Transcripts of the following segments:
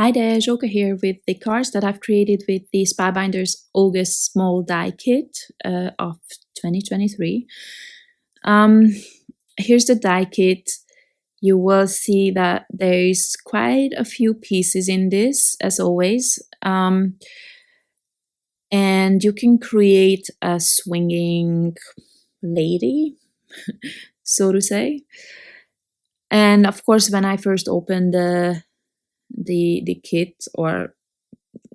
Hi there, Joker here with the cards that I've created with the Spellbinders August Small Die Kit of 2023. Here's the die kit. You will see that there's quite a few pieces in this, as always. And you can create a swinging lady, so to say. And of course, when I first opened the kit or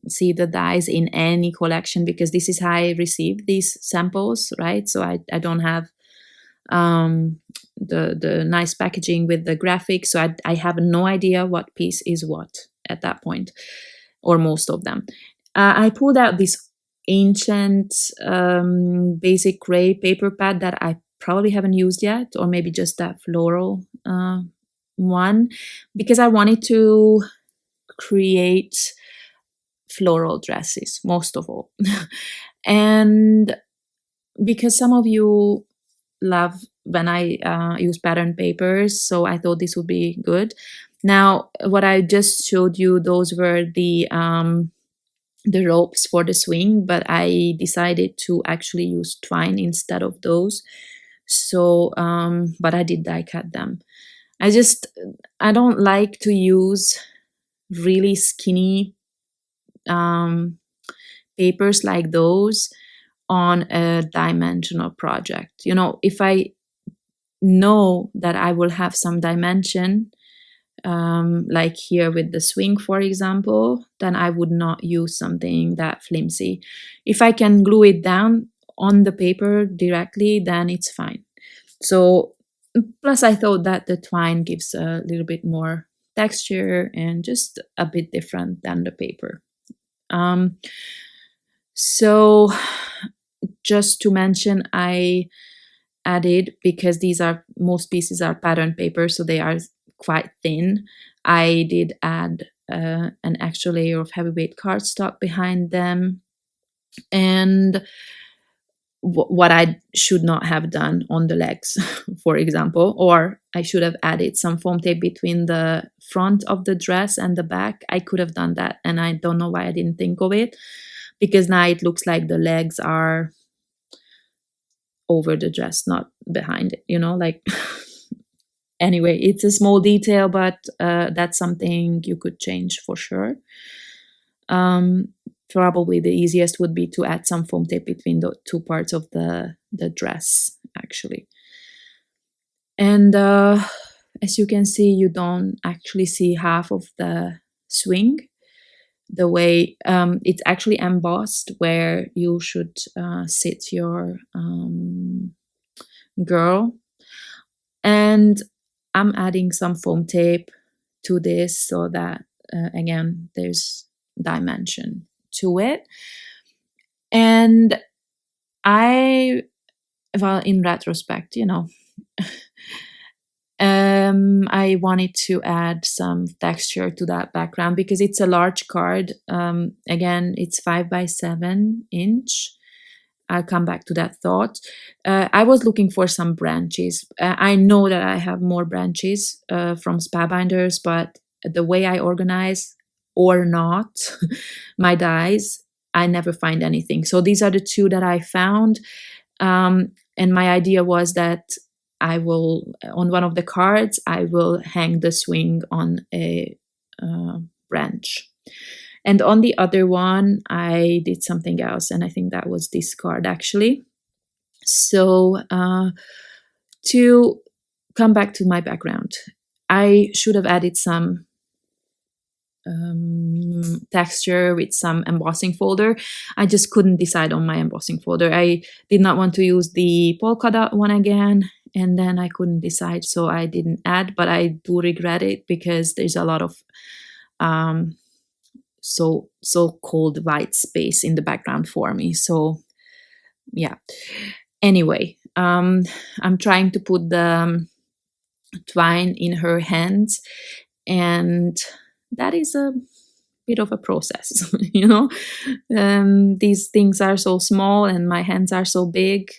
see the dies in any collection, because this is how I received these samples, right? So I don't have the nice packaging with the graphics, so I have no idea what piece is what at that point, or most of them. I pulled out this ancient basic gray paper pad that I probably haven't used yet, or maybe just that floral one, because I wanted to create floral dresses, most of all. And because some of you love when I use pattern papers, so I thought this would be good. Now, what I just showed you, those were the ropes for the swing, but I decided to actually use twine instead of those. So, but I did die cut them. I don't like to use really skinny papers like those on a dimensional project. You know, if I know that I will have some dimension, like here with the swing, for example, then I would not use something that flimsy. If I can glue it down on the paper directly, then it's fine. So, plus I thought that the twine gives a little bit more texture and just a bit different than the paper. So just to mention, I added, because most pieces are pattern paper, so they are quite thin, I did add an extra layer of heavyweight cardstock behind them. And what I should not have done on the legs, for example, or I should have added some foam tape between the front of the dress and the back. I could have done that, and I don't know why I didn't think of it, because now it looks like the legs are over the dress, not behind it, like anyway, it's a small detail, but that's something you could change for sure. Probably the easiest would be to add some foam tape between the two parts of the dress, actually. And as you can see, you don't actually see half of the swing, the way it's actually embossed where you should sit your girl. And I'm adding some foam tape to this so that, again, there's dimension to it. And well, in retrospect, I wanted to add some texture to that background because it's a large card. Again, it's 5x7 inch. I'll come back to that thought. I was looking for some branches. I know that I have more branches from Spellbinders, but the way I organize or not my dies, I never find anything. So these are the two that I found. And my idea was that I will, on one of the cards, I will hang the swing on a branch. And on the other one, I did something else, and I think that was this card, actually. So to come back to my background, I should have added some texture with some embossing folder. I just couldn't decide on my embossing folder. I did not want to use the polka dot one again, and then I couldn't decide, so I didn't add, but I do regret it because there's a lot of so-called white space in the background for me. So yeah, anyway, I'm trying to put the twine in her hands, and that is a bit of a process. These things are so small and my hands are so big.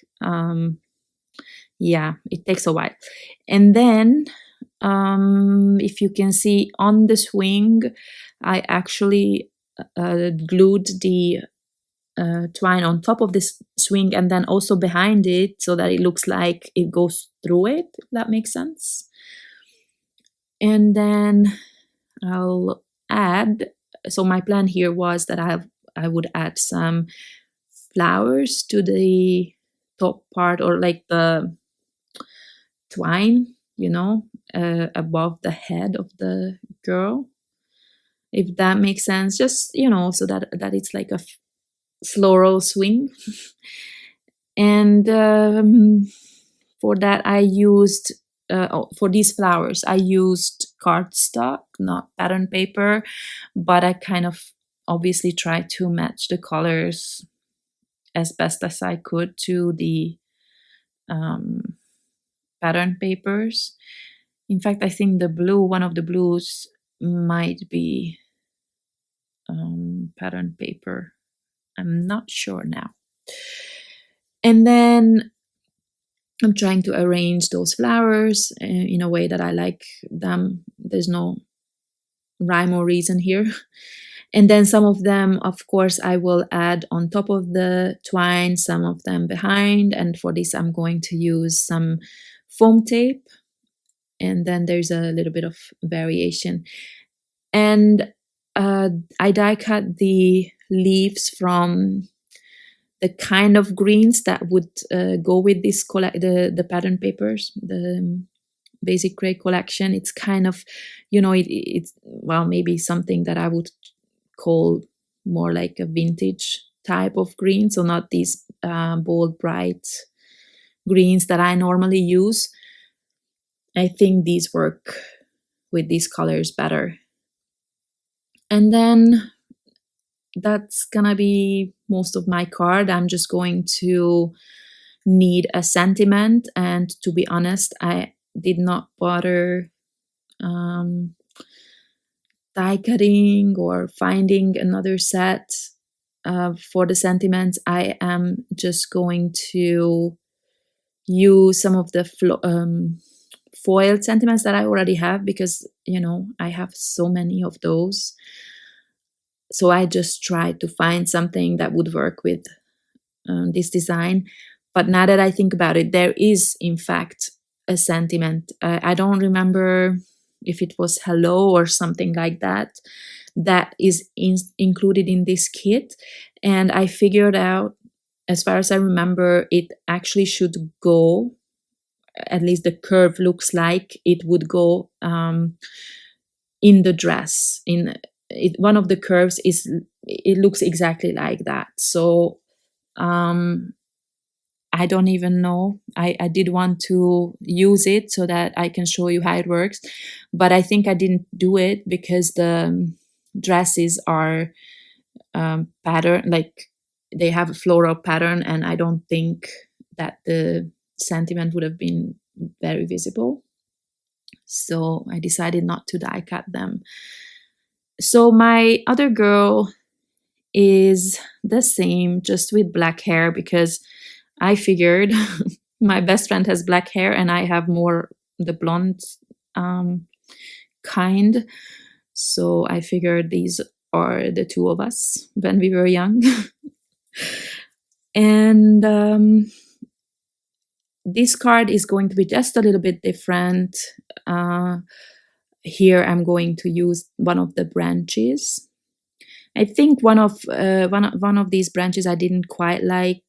Yeah, it takes a while. And then if you can see on the swing, I actually glued the twine on top of this swing and then also behind it, so that it looks like it goes through it, if that makes sense. And then I'll add, so my plan here was that I would add some flowers to the top part, or like the twine, above the head of the girl, if that makes sense, just so that it's like a floral swing. And for that I used for these flowers I used cardstock, not pattern paper, but I kind of obviously tried to match the colors as best as I could to the pattern papers. In fact, I think one of the blues might be pattern paper. I'm not sure now. And then I'm trying to arrange those flowers in a way that I like them. There's no rhyme or reason here. And then some of them, of course, I will add on top of the twine, some of them behind. And for this, I'm going to use some foam tape. And then there's a little bit of variation. And I die cut the leaves from the kind of greens that would go with this the pattern papers, the basic gray collection. It's kind of, it's well, maybe something that I would call more like a vintage type of green, so not these bold, bright greens that I normally use. I think these work with these colors better. And then that's gonna be most of my card. I'm just going to need a sentiment, and to be honest, I did not bother die cutting or finding another set for the sentiments. I am just going to use some of the foiled sentiments that I already have, because I have so many of those. So I just tried to find something that would work with this design. But now that I think about it, there is in fact a sentiment. I don't remember if it was hello or something like that, that is included in this kit. And I figured out, as far as I remember, it actually should go, at least the curve looks like it would go in the dress. One of the curves it looks exactly like that. So I don't even know. I did want to use it so that I can show you how it works, but I think I didn't do it because the dresses are pattern, like they have a floral pattern, and I don't think that the sentiment would have been very visible. So I decided not to die cut them. So my other girl is the same, just with black hair, because I figured my best friend has black hair and I have more the blonde kind. So I figured these are the two of us when we were young. And this card is going to be just a little bit different. Here I'm going to use one of the branches. I think one of these branches I didn't quite like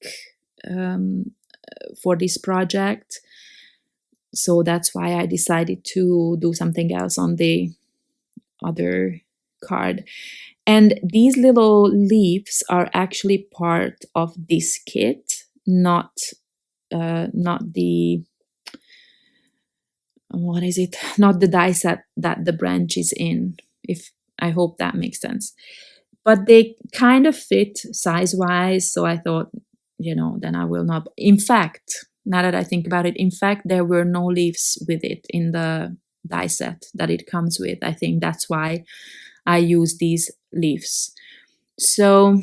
for this project, so that's why I decided to do something else on the other card. And these little leaves are actually part of this kit, not the what is it? Not the die set that the branch is in. I hope that makes sense. But they kind of fit size-wise, so I thought, then I will not. In fact, now that I think about it, in fact, there were no leaves with it in the die set that it comes with. I think that's why I use these leaves. So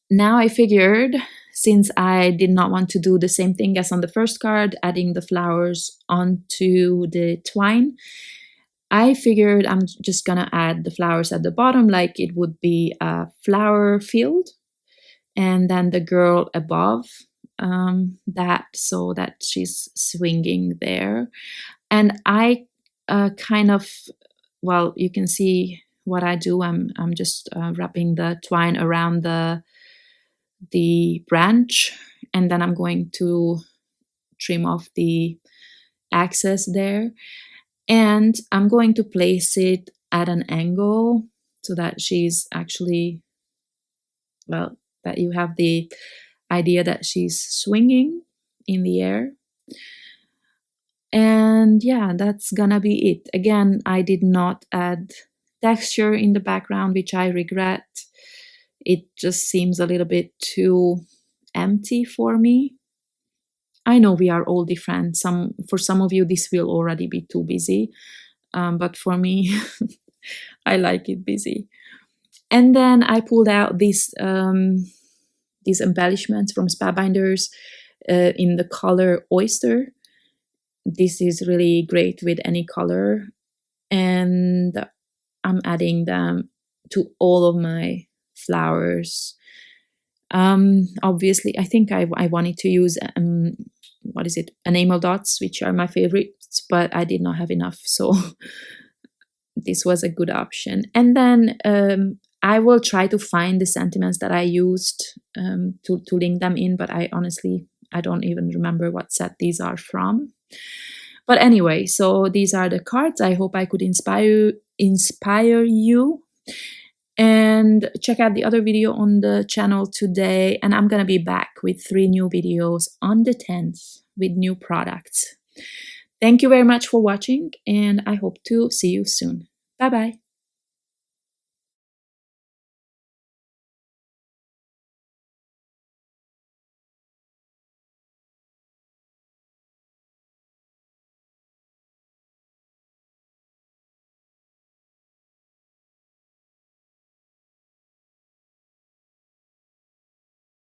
now I figured, since I did not want to do the same thing as on the first card, adding the flowers onto the twine, I figured I'm just gonna add the flowers at the bottom like it would be a flower field, and then the girl above that, so that she's swinging there. And I kind of, well, you can see what I do. I'm just wrapping the twine around the branch, and then I'm going to trim off the excess there, and I'm going to place it at an angle so that she's actually, well, that you have the idea that she's swinging in the air. And yeah, that's gonna be it. Again, I did not add texture in the background, which I regret. It just seems a little bit too empty for me. I know we are all different. For some of you, this will already be too busy, but for me, I like it busy. And then I pulled out these embellishments from Spellbinders in the color Oyster. This is really great with any color, and I'm adding them to all of my flowers. Obviously, I think I wanted to use what is it, enamel dots, which are my favorites, but I did not have enough, so this was a good option. And then I will try to find the sentiments that I used to link them in, but I honestly don't even remember what set these are from. But anyway, so these are the cards. I hope I could inspire you. And check out the other video on the channel today. And I'm going to be back with 3 new videos on the 10th with new products. Thank you very much for watching, and I hope to see you soon. Bye-bye.